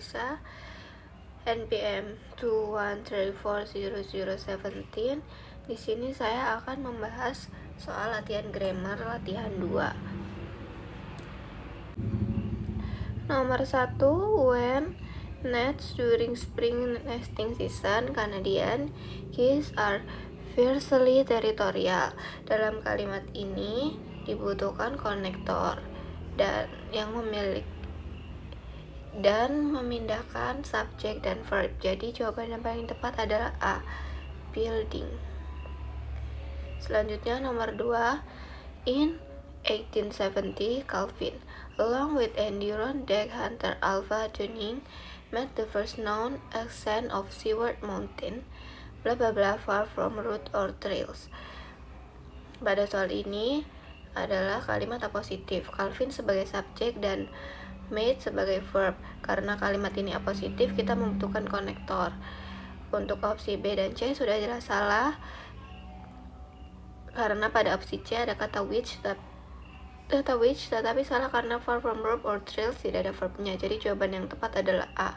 Indonesia NPM 213400017. Di sini saya akan membahas soal latihan grammar latihan 2. Nomor 1, when gnats during spring nesting season Canadian geese are fiercely territorial. Dalam kalimat ini dibutuhkan konektor dan yang memindahkan subjek dan verb. Jadi jawaban yang paling tepat adalah A, building. Selanjutnya nomor 2, in 1870 Calvin, along with Adirondack hunter Alva Dunning, made the first known ascent of Seward Mountain, bla bla bla, far from route or trails. Pada soal ini adalah kalimat apositif, Calvin sebagai subjek dan made sebagai verb. Karena kalimat ini apositif, kita membutuhkan konektor. Untuk opsi B dan C sudah jelas salah, karena pada opsi C ada kata which, tetapi salah karena far from road or trails tidak ada verbnya. Jadi jawaban yang tepat adalah A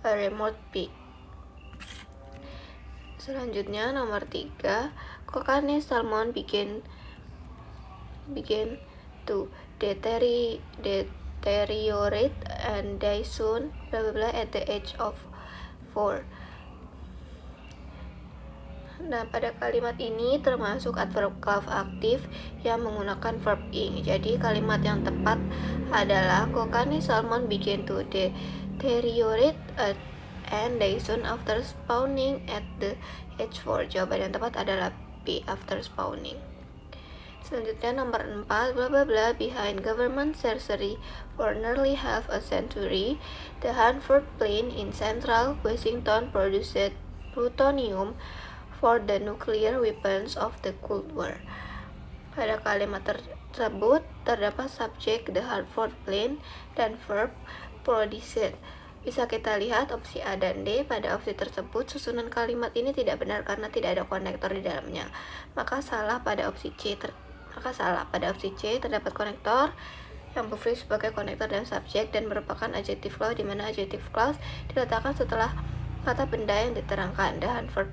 remote peak. Selanjutnya nomor 3, Kokanee salmon began to deteriorate and die soon, blah blah blah, at the age of 4. Nah, pada kalimat ini termasuk adverb clause aktif yang menggunakan verb ing. Jadi kalimat yang tepat adalah Kokanee salmon began to deteriorate and die soon after spawning at the age 4. Jawaban yang tepat adalah B, after spawning. Selanjutnya nomor 4, bla bla bla, behind government treasury for nearly half a century, the Hanford plant in central Washington produced plutonium for the nuclear weapons of the Cold War. Pada kalimat tersebut terdapat subjek the Hanford plant dan verb produced. Bisa kita lihat opsi A dan D. Pada opsi tersebut susunan kalimat ini tidak benar karena tidak ada konektor di dalamnya. Maka salah pada opsi C. Terdapat konektor yang berfungsi sebagai konektor dan subjek dan merupakan adjective clause, di mana adjective clause diletakkan setelah kata benda yang diterangkan, the Hanford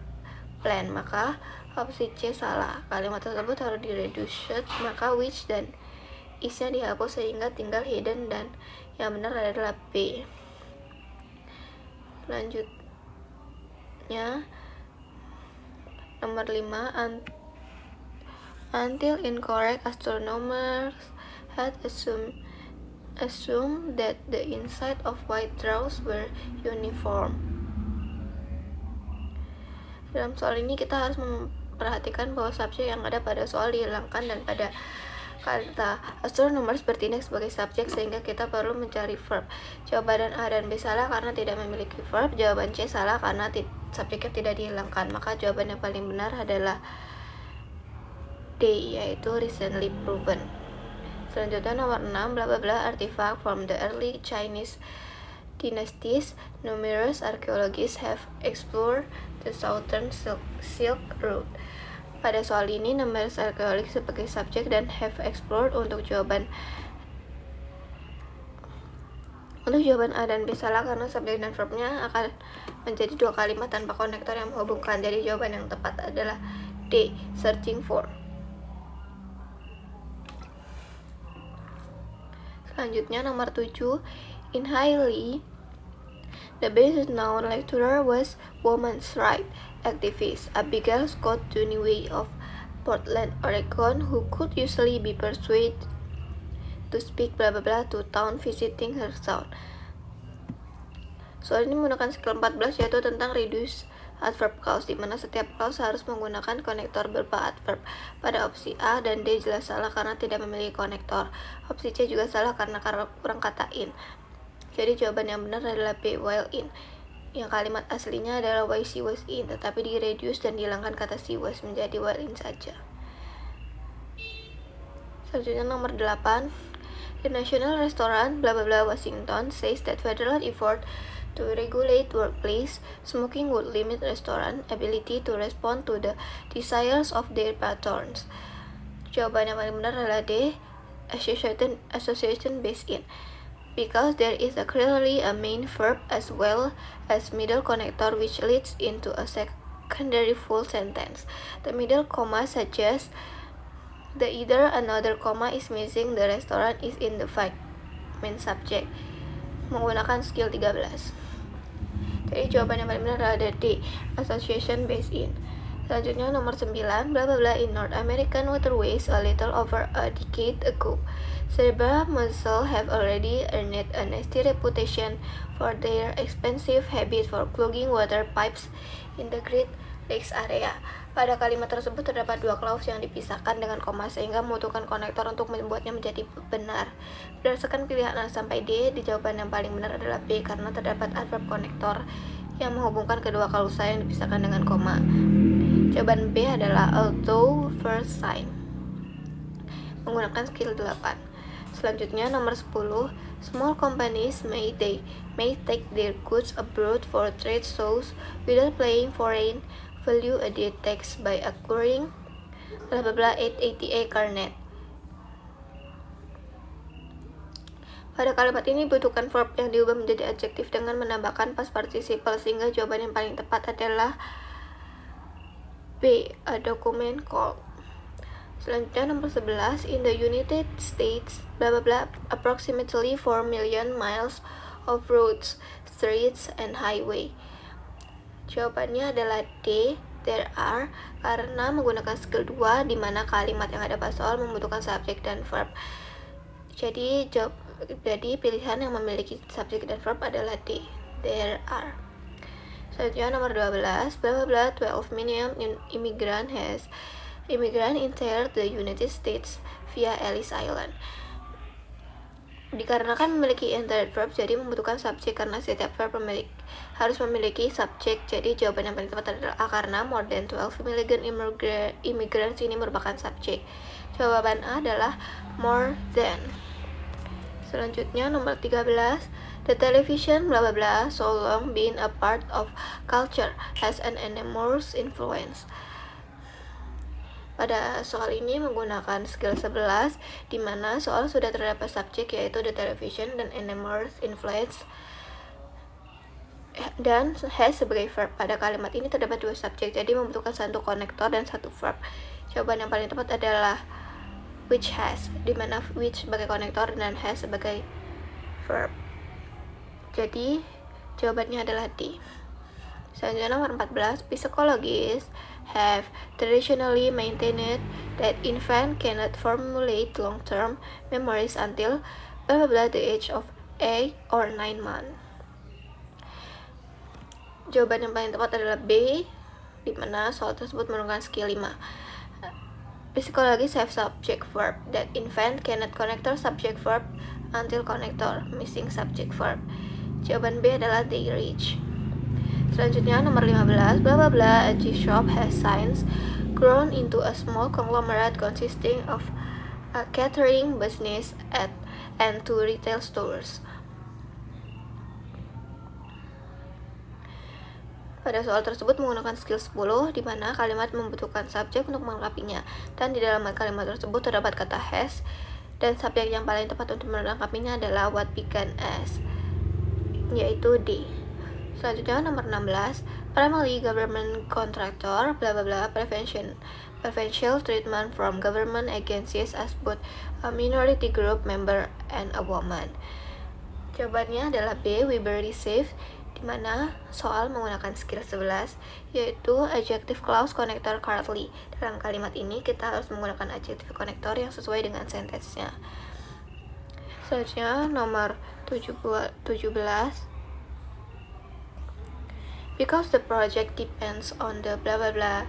plan. Maka opsi C salah. Kalimat tersebut harus direduce, maka which dan is-nya dihapus sehingga tinggal hidden, dan yang benar adalah B. Selanjutnya nomor 5, until incorrect astronomers had assumed that the inside of white dwarfs were uniform. Dalam soal ini kita harus memperhatikan bahwa subjek yang ada pada soal dihilangkan dan pada kata astronomers bertindak sebagai subjek, sehingga kita perlu mencari verb. Jawaban A dan B salah karena tidak memiliki verb. Jawaban C salah karena subjeknya tidak dihilangkan. Maka jawaban yang paling benar adalah D, yaitu recently proven. Selanjutnya nomor 6, bla bla bla, artifact from the early Chinese dynasties. Numerous archaeologists have explored the southern Silk Road. Pada soal ini numerous archaeologists sebagai subjek dan have explored. Untuk jawaban A dan B salah karena subjek dan verbnya akan menjadi dua kalimat tanpa konektor yang menghubungkan. Jadi jawaban yang tepat adalah D, searching for. Selanjutnya nomor 7, in Hailey, the best known lecturer was women's rights activist Abigail Scott Duniway of Portland, Oregon, who could usually be persuaded to speak bla bla bla to town visiting her son. Soal ini menggunakan skill 14, yaitu tentang reduce adverb clause, di mana setiap clause harus menggunakan konektor berupa adverb. Pada opsi A dan D jelas salah karena tidak memiliki konektor. Opsi C juga salah karena kurang kata in. Jadi jawaban yang benar adalah B, while in. Yang kalimat aslinya adalah why she was in, tetapi di-reduce dan dihilangkan kata she was menjadi while in saja. Selanjutnya nomor 8, the National Restaurant bla bla bla Washington says that federal effort to regulate workplace smoking would limit restaurant ability to respond to the desires of their patrons. Jawaban yang paling benar adalah D, association based in. because there is clearly a main verb as well as middle connector which leads into a secondary full sentence. The middle comma suggests the either another comma is missing, the restaurant is in the fact main subject. Menggunakan skill 13. Jadi jawaban yang paling benar adalah D, association based in. Selanjutnya nomor 9, bla bla bla in North American waterways a little over a decade ago. Zebra mussels have already earned a nasty reputation for their expensive habit for clogging water pipes in the Great Lakes area. Pada kalimat tersebut terdapat dua clause yang dipisahkan dengan koma sehingga membutuhkan konektor untuk membuatnya menjadi benar. Berdasarkan pilihan A sampai D, di jawaban yang paling benar adalah B karena terdapat adverb konektor yang menghubungkan kedua klausa yang dipisahkan dengan koma. Jawaban B adalah although first sign. Menggunakan skill 8. Selanjutnya nomor 10, small companies may take their goods abroad for trade shows without paying foreign value added tax by acquiring bla bla bla at ATA Carnet. Pada kalimat ini butuhkan verb yang diubah menjadi adjektif dengan menambahkan past participle sehingga jawaban yang paling tepat adalah B, a document called. Selanjutnya nomor 11, in the United States, bla bla bla, approximately 4 million miles of roads, streets, and highway. Jawabannya adalah D, there are, karena menggunakan skill 2 di mana kalimat yang ada pada soal membutuhkan subjek dan verb. Jadi pilihan yang memiliki subjek dan verb adalah D, there are. Selanjutnya nomor 12, bla bla bla, 12 million immigrant entered the United States via Ellis Island. Dikarenakan memiliki indirect verb, jadi membutuhkan subjek karena setiap verb harus memiliki subjek. Jadi jawaban yang paling tepat adalah A karena more than 12 million immigrants ini merupakan subjek. Jawaban A adalah more than. Selanjutnya nomor 13, the television bla bla bla so long been a part of culture has an enormous influence. Pada soal ini menggunakan skill 11 di mana soal sudah terdapat subjek yaitu the television dan enormous influence dan has sebagai verb. Pada kalimat ini terdapat dua subjek jadi membutuhkan satu konektor dan satu verb. Jawaban yang paling tepat adalah which has, di mana which sebagai konektor dan has sebagai verb. Jadi jawabannya adalah D. Selanjutnya nomor 14, psychologists have traditionally maintained that infant cannot formulate long-term memories until blah blah blah the age of 8 or 9 months. Jawaban yang paling tepat adalah B, di mana soal tersebut menggunakan skill 5. Psychologists have subject verb that infant cannot connector subject verb until connector missing subject verb. Jawaban B adalah they reach. Selanjutnya nomor 15, bla bla bla, a G-shop has since grown into a small conglomerate consisting of a catering business and 2 retail stores. Pada soal tersebut menggunakan skill 10 di mana kalimat membutuhkan subjek untuk melengkapinya dan di dalam kalimat tersebut terdapat kata has dan subjek yang paling tepat untuk melengkapinya adalah what began as, yaitu D. Selanjutnya nomor 16, primarily government contractor bla bla bla preferential treatment from government agencies as both a minority group member and a woman. Jawabannya adalah B, we were received, di mana soal menggunakan skill 11 yaitu adjective clause connector currently. Dalam kalimat ini kita harus menggunakan adjective connector yang sesuai dengan sentence-nya. Selanjutnya nomor 17, because the project depends on the blah blah blah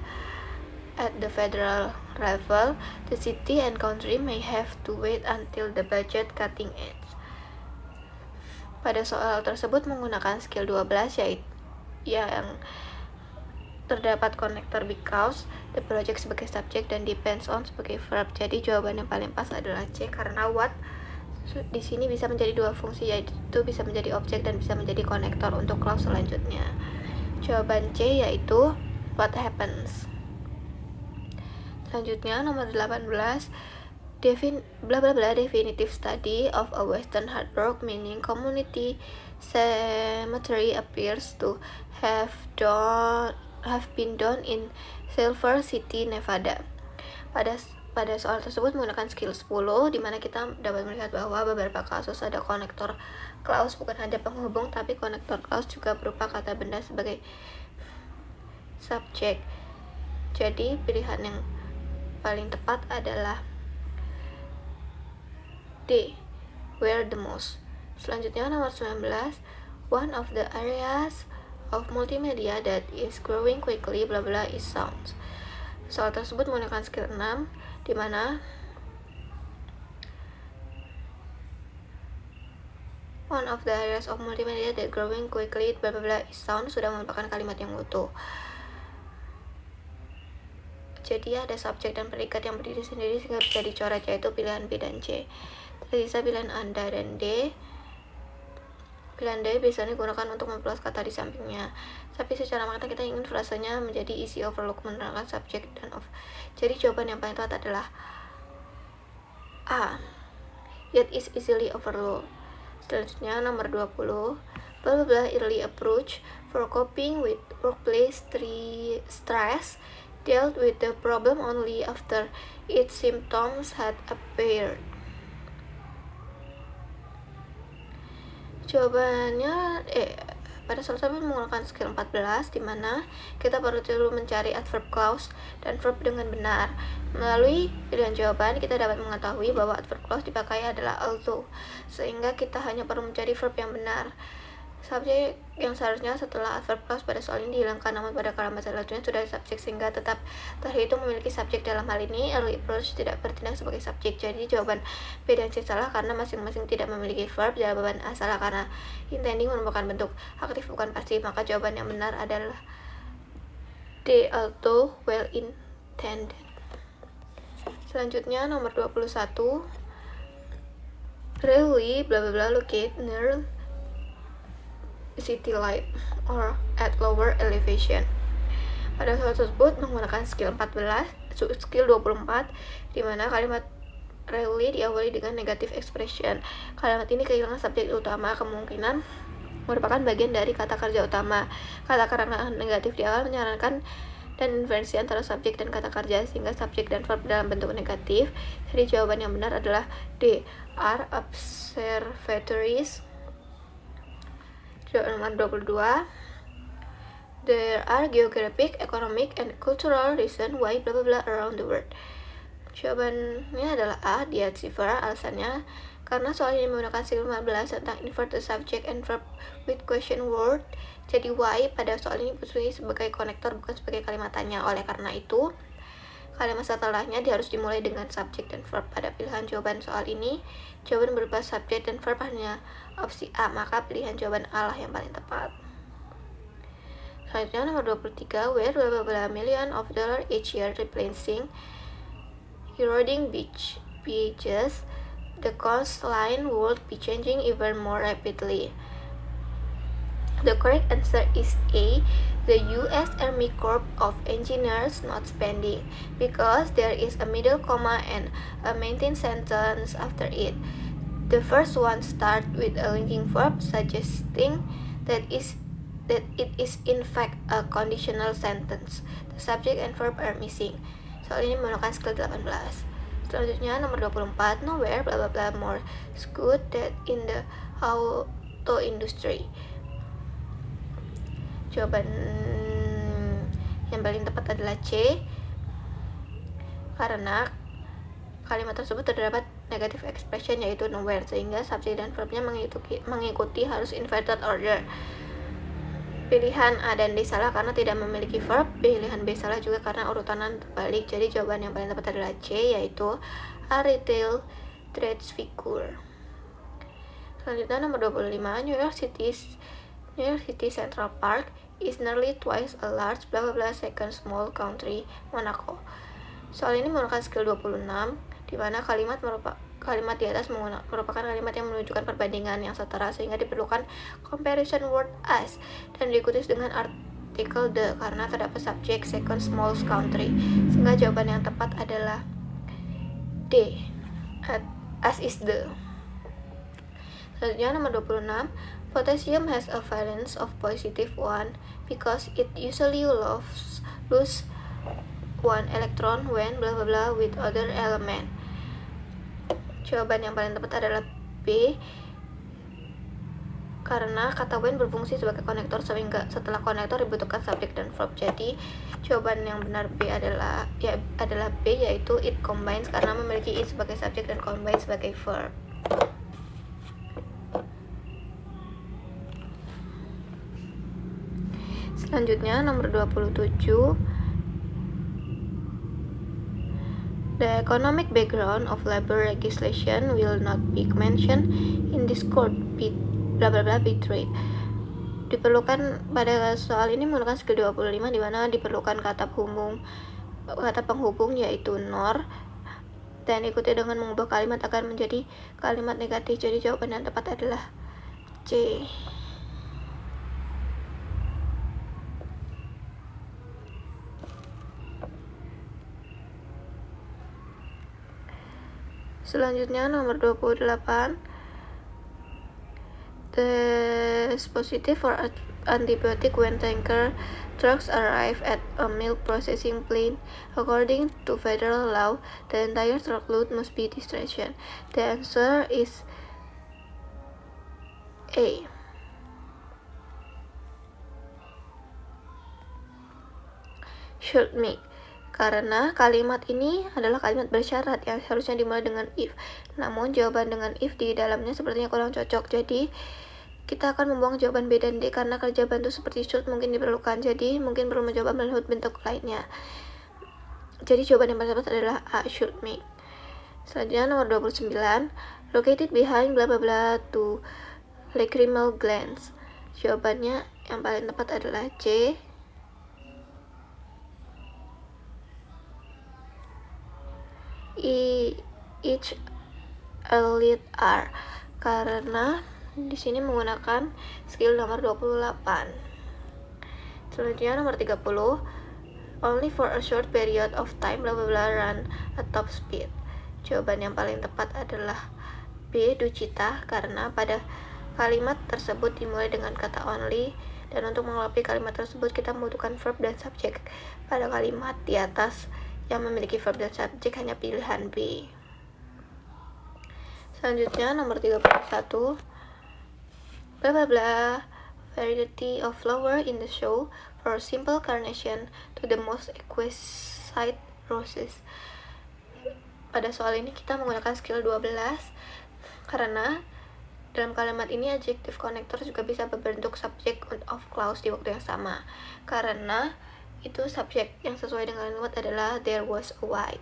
at the federal level, the city and country may have to wait until the budget cutting ends. Pada soal tersebut menggunakan skill 12 yaitu yang terdapat konektor because, the project sebagai subjek dan depends on sebagai verb. Jadi jawaban yang paling pas adalah C karena what di sini bisa menjadi dua fungsi yaitu bisa menjadi objek dan bisa menjadi konektor untuk clause selanjutnya. Jawaban C yaitu what happens. Selanjutnya nomor 18, bla bla bla definitive study of a Western hard rock mining community cemetery appears to have been done in Silver City, Nevada. Pada soal tersebut menggunakan skill 10, di mana kita dapat melihat bahwa beberapa kasus ada konektor clause bukan hanya penghubung, tapi konektor clause juga berupa kata benda sebagai subjek. Jadi pilihan yang paling tepat adalah D, where the most. Selanjutnya nomor 19, one of the areas of multimedia that is growing quickly bla bla is sounds. Soal tersebut menggunakan skill 6, di mana one of the areas of multimedia that growing quickly bla bla bla is sound sudah merupakan kalimat yang utuh. Jadi ada subjek dan predikat yang berdiri sendiri sehingga bisa dicoret, yaitu pilihan B dan C. Tersisa pilihan Anda dan D. Pilihan D biasanya digunakan untuk memperluas kata di sampingnya, tapi secara makna kita ingin frasanya menjadi easy overlook menerangkan subjek dan of. Jadi jawaban yang paling tepat adalah A, yet is easily overlooked. Selanjutnya nomor 20, blah blah blah early approach for coping with workplace stress dealt with the problem only after its symptoms had appeared. Jawabannya pada soal tersebut menggunakan skill 14, di mana kita perlu mencari adverb clause dan verb dengan benar. Melalui pilihan jawaban, kita dapat mengetahui bahwa adverb clause dipakai adalah although, sehingga kita hanya perlu mencari verb yang benar. Subjek yang seharusnya setelah adverb clause pada soal ini dihilangkan, namun pada kalimat selanjutnya sudah ada subjek sehingga tetap terhitung memiliki subjek. Dalam hal ini, early approach tidak bertindak sebagai subjek. Jadi jawaban B dan C salah karena masing-masing tidak memiliki verb. Jawaban A salah karena intending merupakan bentuk aktif bukan pasif. Maka jawaban yang benar adalah D, although well intended. Selanjutnya nomor 21, really bla bla bla locate near city light or at lower elevation. Pada soal tersebut menggunakan skill 24, di mana kalimat rarely diawali dengan negative expression. Kalimat ini kehilangan subjek utama, kemungkinan merupakan bagian dari kata kerja utama. Kata kerja negatif di awal menyarankan dan inversi antara subjek dan kata kerja sehingga subjek dan verb dalam bentuk negatif. Jadi jawaban yang benar adalah D, are observatories. Nomor 22, there are geographic, economic, and cultural reasons why blah blah blah around the world. Jawabannya adalah A, the achiever. Alasannya karena soal ini menggunakan skill 15 tentang invert the subject and verb with question word. Jadi why pada soal ini berfungsi sebagai konektor bukan sebagai kalimat tanya. Oleh karena itu, kalimat setelahnya harus dimulai dengan subjek dan verb. Pada pilihan jawaban soal ini, jawaban berupa subjek dan verb hanya opsi A, maka pilihan jawaban A lah yang paling tepat. Selanjutnya nomor 23, where blah blah blah million of dollar each year replacing eroding beaches, the coastline would be changing even more rapidly. The correct answer is A, the U.S. Army Corps of Engineers not spending, because there is a middle comma and a maintain sentence after it. The first one starts with a linking verb suggesting that it is in fact a conditional sentence. The subject and verb are missing. Soal ini menggunakan skill 18. Selanjutnya nomor 24, nowhere blah blah blah more good than in the auto industry. Jawaban yang paling tepat adalah C, karena kalimat tersebut terdapat negative expression yaitu nowhere, sehingga subjek dan verbnya mengikuti harus inverted order. Pilihan A dan D salah karena tidak memiliki verb. Pilihan B salah juga karena urutanan terbalik. Jadi jawaban yang paling tepat adalah C, yaitu a retail trades figure. Selanjutnya nomor 25, New York City Central Park is nearly twice a large blah blah blah second small country Monaco. Soal ini menggunakan skill 26, di mana kalimat di atas merupakan kalimat yang menunjukkan perbandingan yang setara sehingga diperlukan comparison word as dan diikuti dengan artikel the karena terdapat subjek second small country, sehingga jawaban yang tepat adalah D, as is the. Selanjutnya nomor 26. Potassium has a valence of positive 1 because it usually lose one electron when blah blah blah with other element. Jawaban yang paling tepat adalah B, karena kata when berfungsi sebagai konektor sehingga setelah konektor dibutuhkan subjek dan verb. Jadi jawaban yang benar B adalah B, yaitu it combines karena memiliki it sebagai subjek dan combine sebagai verb. Selanjutnya nomor 27. The economic background of labor legislation will not be mentioned in this court blah blah blah betrayed. Diperlukan pada soal ini menggunakan skill 25 di mana diperlukan kata penghubung yaitu nor dan ikuti dengan mengubah kalimat akan menjadi kalimat negatif. Jadi jawaban yang tepat adalah C. Selanjutnya nomor 28. The positive for antibiotic when tanker trucks arrive at a milk processing plant. According to federal law, the entire truckload must be destroyed. The answer is A. Should make. Karena kalimat ini adalah kalimat bersyarat yang harusnya dimulai dengan if. Namun jawaban dengan if di dalamnya sepertinya kurang cocok. Jadi kita akan membuang jawaban B dan D karena kerja bantu seperti should mungkin diperlukan. Jadi mungkin perlu mencoba melihat bentuk lainnya. Jadi jawaban yang tepat adalah A, should make. Selanjutnya nomor 29. Located behind bla bla bla to lacrimal glands. Jawabannya yang paling tepat adalah C. Each elite R, karena di sini menggunakan skill nomor 28. Selanjutnya nomor 30. Only for a short period of time bla bla bla run at top speed. Jawaban yang paling tepat adalah B, Ducita, karena pada kalimat tersebut dimulai dengan kata only dan untuk melengkapi kalimat tersebut kita membutuhkan verb dan subjek. Pada kalimat di atas yang memiliki verb dan subjek hanya pilihan B. Selanjutnya nomor 31. Bla bla bla variety of flower in the show for simple carnation to the most exquisite roses. Pada soal ini kita menggunakan skill 12 karena dalam kalimat ini adjective connector juga bisa berbentuk subject of clause di waktu yang sama. Karena itu subjek yang sesuai dengan kalimat adalah there was a white.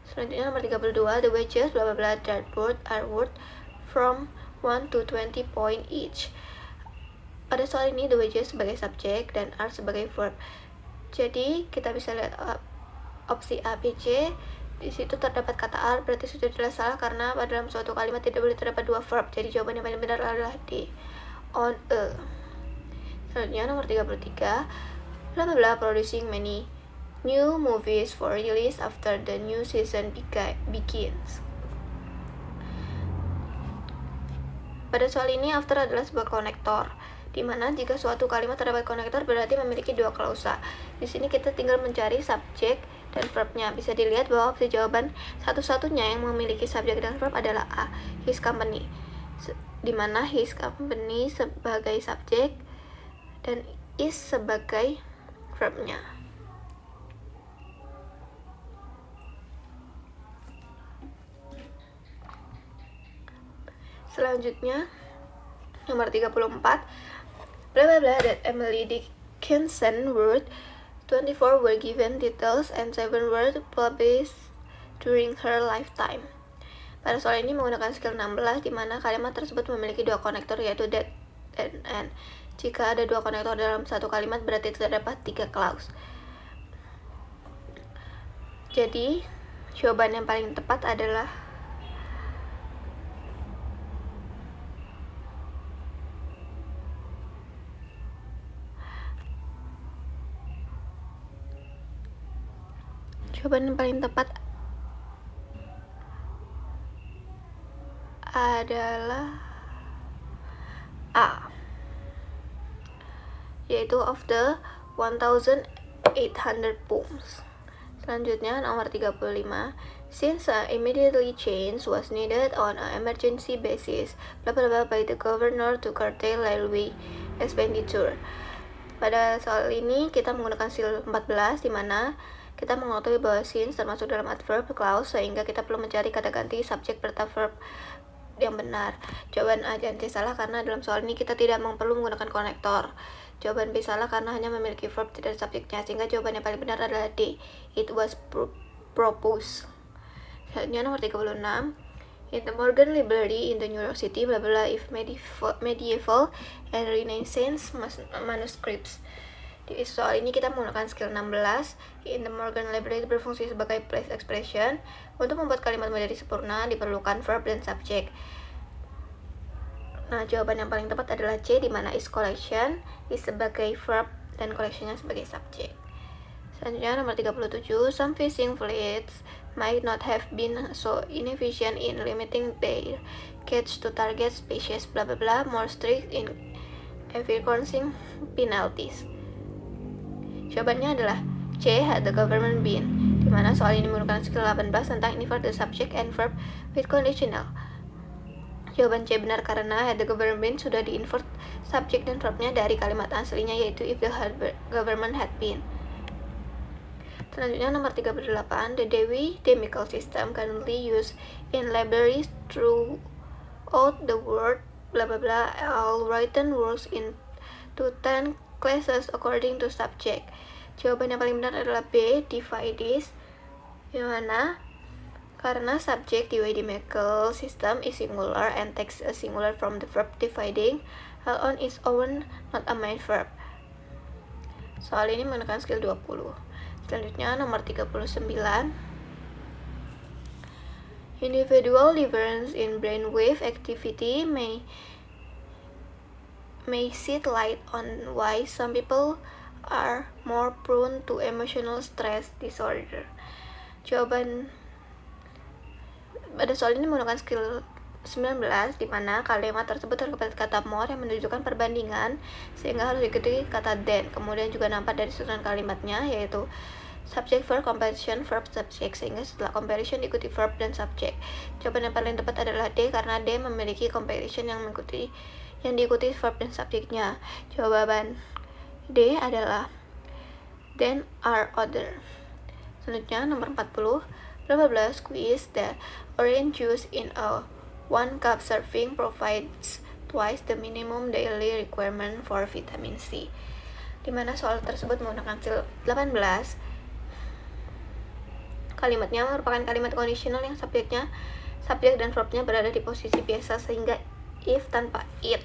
Selanjutnya nomor 32. The wages bla bla bla dartboard are worth from 1 to 20 point each. Pada soal ini the wages sebagai subjek dan are sebagai verb. Jadi kita bisa lihat opsi A, B, C. Di situ terdapat kata are, berarti sudah jelas salah karena dalam suatu kalimat tidak boleh terdapat dua verb. Jadi jawaban yang paling benar adalah D, on a. Selanjutnya nomor 33. Bla bla bla producing many new movies for release after the new season begins. Pada soal ini after adalah sebuah konektor, di mana jika suatu kalimat terdapat konektor berarti memiliki dua klausa. Di sini kita tinggal mencari subjek dan verbnya. Bisa dilihat bahwa opsi jawaban satu-satunya yang memiliki subjek dan verb adalah A, his company, di mana his company sebagai subjek dan is sebagai verbnya. Selanjutnya nomor 34. Bla bla bla that Emily Dickinson wrote 24 were given titles and 7 were published during her lifetime. Pada soal ini menggunakan skill 16 di mana kalimat tersebut memiliki dua konektor yaitu that dan and. Jika ada dua konektor dalam satu kalimat berarti terdapat 3 clause. Jadi jawaban yang paling tepat adalah adalah A, yaitu of the 1800 poems. Selanjutnya nomor 35. Since an immediately change was needed on an emergency basis, blah blah blah by the governor to curtail railway expenditure. Pada soal ini kita menggunakan skill 14 di mana kita mengetahui bahwa since termasuk dalam adverb clause sehingga kita perlu mencari kata ganti subjek serta verb yang benar. Jawaban A dan C salah karena dalam soal ini kita tidak perlu menggunakan konektor. Jawaban B salah karena hanya memiliki verb tidak ada subjeknya, sehingga jawaban yang paling benar adalah D. It was proposed. Selanjutnya nomor 36. In the Morgan Library in the New York City, blah blah, if medieval and Renaissance manuscripts. Di soal ini kita menggunakan skill 16. In the Morgan Library berfungsi sebagai place expression. Untuk membuat kalimat menjadi sempurna diperlukan verb dan subjek. Nah, jawaban yang paling tepat adalah C, di mana is collection is sebagai verb dan collectionnya sebagai subjek. Selanjutnya nomor 37. Some fishing fleets might not have been so inefficient in limiting their catch to target species blah blah blah, more strict in enforcing penalties. Jawabannya adalah C, had the government been, di mana soal ini menggunakan skill 18 tentang invert the subject and verb with conditional. Jawaban C benar karena had the government sudah di-invert subjek dan verbnya dari kalimat aslinya, yaitu if the government had been. Selanjutnya nomor 38. The Dewey Chemical System currently used in libraries throughout the world blah blah blah, all written words into 10 classes according to subject. Jawaban yang paling benar adalah B, divides, di mana karena subjek Dewey Chemical System is singular and takes a singular from the verb dividing on its own, not a main verb. Soal ini menggunakan skill 20. Selanjutnya nomor 39. Individual difference in brainwave activity may shed light on why some people are more prone to emotional stress disorder. Jawaban pada soal ini menggunakan skill 19, di mana kalimat tersebut terdapat kata more yang menunjukkan perbandingan sehingga harus diikuti kata than. Kemudian juga nampak dari susunan kalimatnya, yaitu subject verb comparison verb subject, sehingga setelah comparison diikuti verb dan subject. Jawaban yang paling tepat adalah D karena D memiliki comparison yang diikuti verb dan subjeknya. Jawaban D adalah then, are, other. Selanjutnya nomor 40. Blah blah blah squeeze the orange juice in a 1 cup serving provides twice the minimum daily requirement for vitamin C. Di mana soal tersebut menggunakan skill 18. Kalimatnya merupakan kalimat conditional yang subjek dan verbnya berada di posisi biasa, sehingga if tanpa it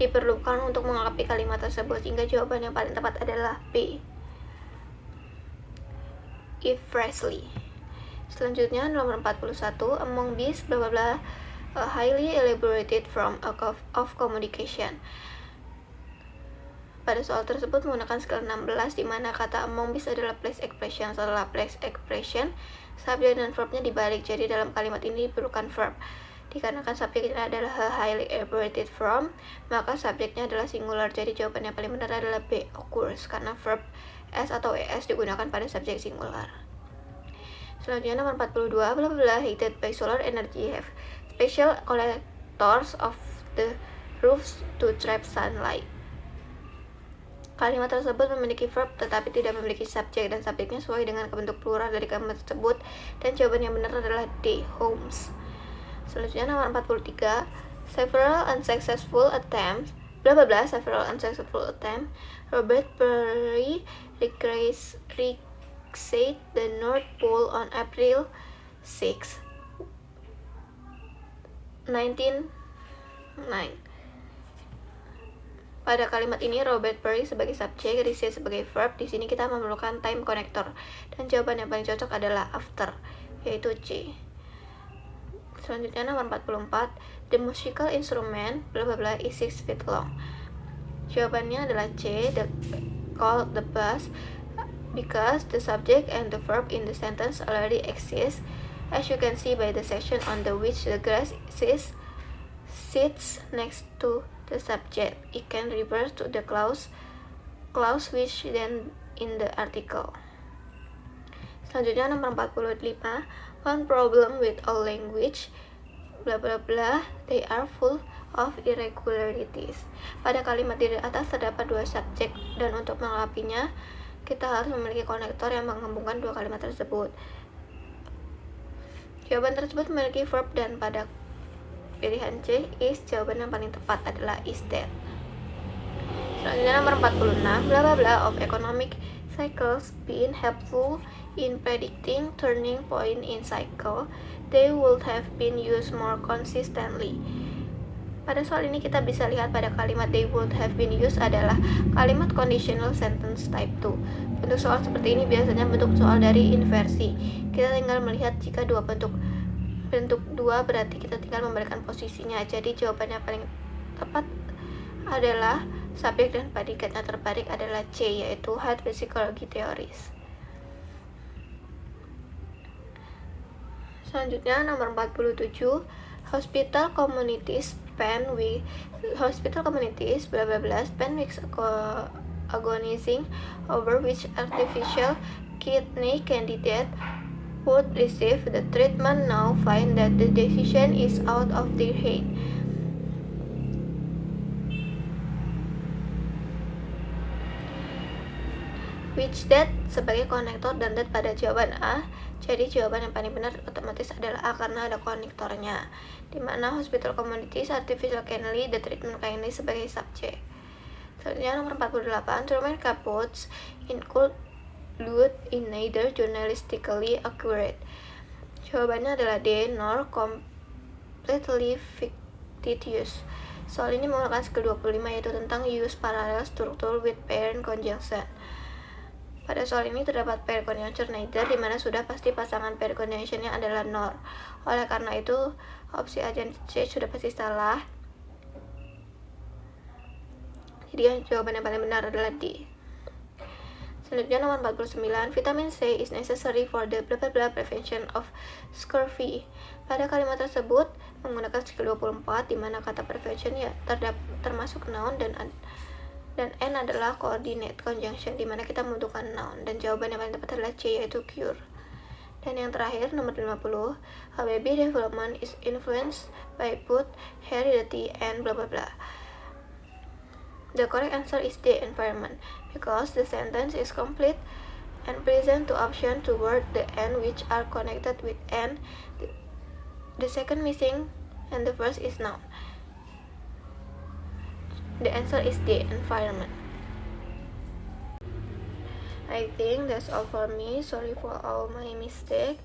diperlukan untuk melengkapi kalimat tersebut, sehingga jawaban yang paling tepat adalah B, if freshly. Selanjutnya nomor 41. Among these blah blah blah, highly elaborated form of communication. Pada soal tersebut menggunakan skill 16, di mana kata among these adalah place expression. Setelah place expression, subjek dan verbnya dibalik, jadi dalam kalimat ini diperlukan verb. Dikarenakan subjeknya adalah a highly elaborated form, maka subjeknya adalah singular, jadi jawaban yang paling benar adalah B, occurs, karena verb s atau es digunakan pada subjek singular. Selanjutnya nomor 42. Blah blah blah heated by solar energy have special collectors of the roofs to trap sunlight. Kalimat tersebut memiliki verb tetapi tidak memiliki subjek, dan subjeknya sesuai dengan bentuk plural dari kalimat tersebut, dan jawaban yang benar adalah D, homes. Selanjutnya nomor 43. Several unsuccessful attempts blah blah blah, several unsuccessful attempts Robert Peary retraced the North Pole on April 6, 1909. Pada kalimat ini Robert Peary sebagai subjek, research sebagai verb. Di sini kita memerlukan time connector, dan jawaban yang paling cocok adalah after, yaitu C. Selanjutnya nomor 44. The musical instrument blah blah blah is 6 feet long. Jawabannya adalah C, called the bass, because the subject and the verb in the sentence already exist, as you can see by the section on the which the grass is. sits next to the subject. It can refer to the clause which then in the article. Selanjutnya nomor 45. One problem with all language bla bla bla, they are full of irregularities. Pada kalimat di atas terdapat dua subjek dan untuk melengkapinya kita harus memiliki konektor yang menghubungkan dua kalimat tersebut. Jawaban tersebut memiliki verb dan pada pilihan C is jawaban yang paling tepat adalah is that. Selanjutnya nomor 46. Bla bla bla of economic cycles being helpful in predicting turning point in cycle, they would have been used more consistently. Pada soal ini kita bisa lihat pada kalimat they would have been used adalah kalimat conditional sentence type 2. Bentuk soal seperti ini biasanya bentuk soal dari inversi. Kita tinggal melihat jika bentuk dua berarti kita tinggal memberikan posisinya. Jadi jawaban yang paling tepat adalah subjek dan predikatnya terbalik adalah C, yaitu Head Psychology Theories. Selanjutnya nomor 47. Hospital communities spend weeks agonizing over which artificial kidney candidate would receive the treatment, now find that the decision is out of their hand. Which that sebagai konektor dan that pada jawaban A. Jadi jawaban yang paling benar otomatis adalah A karena ada konektornya, dimana hospital communities artificial kidney the treatment kidney sebagai subjek. Selanjutnya nomor 48. Truman Capote's include in neither journalistically accurate. Jawabannya adalah D, nor completely fictitious. Soal ini menggunakan skill 25 yaitu tentang use parallel structure with parent conjunction. Pada soal ini terdapat pair conjunction neither, dimana sudah pasti pasangan pair conjunctionnya adalah nor. Oleh karena itu opsi A dan C sudah pasti salah. Jadi jawaban yang paling benar adalah D. Selanjutnya nomor 49. Vitamin C is necessary for the blah blah blah prevention of scurvy. Pada kalimat tersebut menggunakan skill 24, dimana kata prevention ya termasuk noun dan N adalah coordinate conjunction, dimana kita membutuhkan noun, dan jawaban yang paling tepat adalah C, yaitu cure. Dan yang terakhir nomor 50. A baby development is influenced by both heredity and blah blah blah. The correct answer is D, environment, because the sentence is complete and present two options toward the end which are connected with N. The second missing and the first is noun. The answer is D, environment. I think that's all for me. Sorry for all my mistake.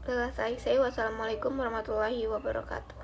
Last I say, wassalamualaikum warahmatullahi wabarakatuh.